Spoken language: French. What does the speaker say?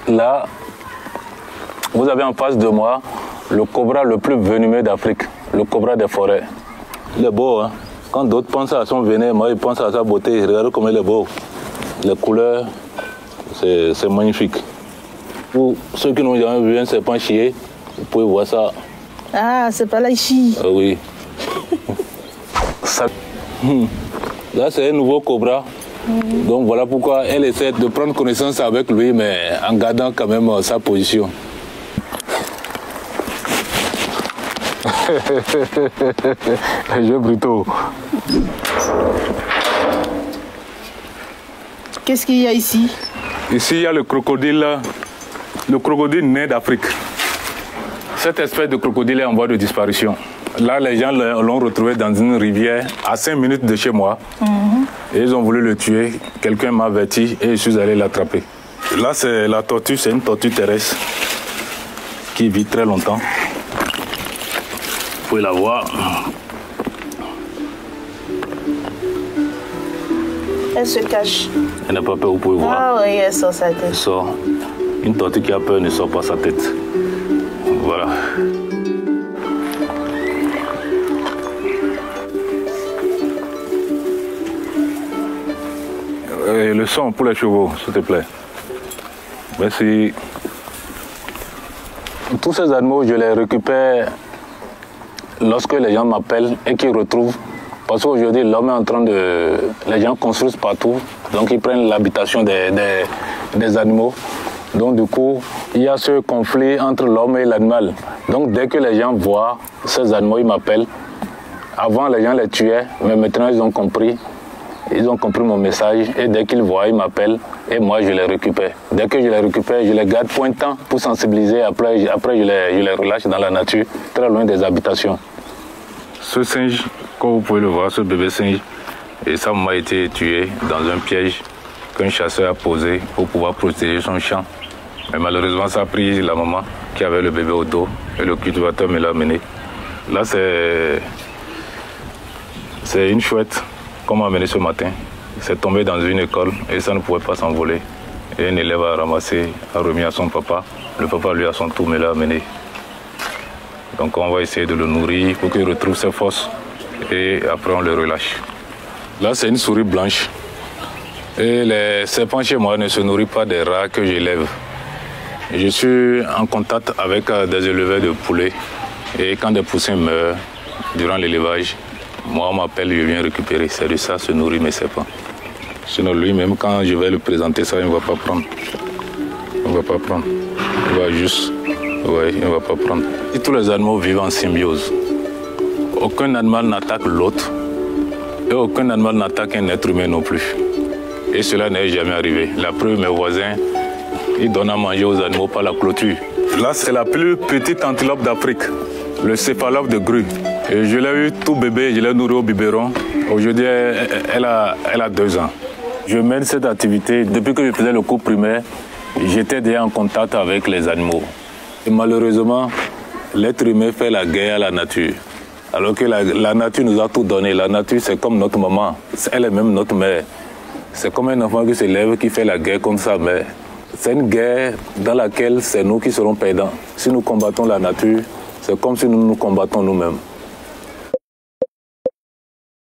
Là, vous avez en face de moi le cobra le plus venimeux d'Afrique, le cobra des forêts. Il est beau, hein? Quand d'autres pensent à son venin, moi, ils pensent à sa beauté. Regardez comme il est beau. Les couleurs, c'est magnifique. Pour ceux qui n'ont jamais vu un serpent chier, vous pouvez voir ça. Ah, c'est pas là ici. Oui. Ça, là, c'est un nouveau cobra. Donc voilà pourquoi elle essaie de prendre connaissance avec lui, mais en gardant quand même sa position. Jeu brutaux. Qu'est-ce qu'il y a ici? Ici, il y a le crocodile nain d'Afrique. Cette espèce de crocodile est en voie de disparition. Là, les gens l'ont retrouvé dans une rivière à 5 minutes de chez moi. Et ils ont voulu le tuer. Quelqu'un m'a averti et je suis allé l'attraper. Là, c'est la tortue, c'est une tortue terrestre qui vit très longtemps. Vous pouvez la voir. Elle se cache. Elle n'a pas peur, vous pouvez voir. Ah oui, elle sort sa tête. Elle sort. Une tortue qui a peur ne sort pas sa tête. Voilà. Et le son pour les chevaux, s'il te plaît. Merci. Tous ces animaux, je les récupère lorsque les gens m'appellent et qu'ils retrouvent. Parce qu'aujourd'hui, l'homme est en train de... Les gens construisent partout, donc ils prennent l'habitation des animaux. Donc du coup, il y a ce conflit entre l'homme et l'animal. Donc dès que les gens voient ces animaux, ils m'appellent. Avant, les gens les tuaient, mais maintenant ils ont compris. Ils ont compris mon message et dès qu'ils voient, ils m'appellent et moi je les récupère. Dès que je les récupère, je les garde pour un temps pour sensibiliser. Après je les relâche dans la nature, très loin des habitations. Ce singe, comme vous pouvez le voir, ce bébé singe, et sa maman a été tuée dans un piège qu'un chasseur a posé pour pouvoir protéger son champ. Mais malheureusement, ça a pris la maman qui avait le bébé au dos et le cultivateur me l'a amené. Là, c'est une chouette qu'on m'a amené ce matin. C'est tombé dans une école et ça ne pouvait pas s'envoler. Et un élève a ramassé, a remis à son papa. Le papa, lui, à son tour, me l'a amené. Donc on va essayer de le nourrir pour qu'il retrouve ses forces et après on le relâche. Là, c'est une souris blanche. Et les serpents chez moi ne se nourrissent pas des rats que j'élève. Je suis en contact avec des éleveurs de poulets. Et quand des poussins meurent durant l'élevage, moi on m'appelle, je viens récupérer. C'est de ça se nourrit mes serpents. Sinon lui-même, quand je vais lui présenter ça, il ne va pas prendre. Il ne va pas prendre. Il va juste... Oui, il ne va pas prendre. Et tous les animaux vivent en symbiose. Aucun animal n'attaque l'autre. Et aucun animal n'attaque un être humain non plus. Et cela n'est jamais arrivé. La preuve, mes voisins, ils donnent à manger aux animaux par la clôture. Là, c'est la plus petite antilope d'Afrique, le céphalope de grue. Et je l'ai eu tout bébé, je l'ai nourri au biberon. Aujourd'hui, elle a 2 ans. Je mène cette activité. Depuis que je faisais le cours primaire, j'étais déjà en contact avec les animaux. Et malheureusement, l'être humain fait la guerre à la nature. Alors que la nature nous a tout donné. La nature, c'est comme notre maman. Elle est même notre mère. C'est comme un enfant qui s'élève, qui fait la guerre contre sa mère. C'est une guerre dans laquelle c'est nous qui serons perdants. Si nous combattons la nature, c'est comme si nous nous combattons nous-mêmes.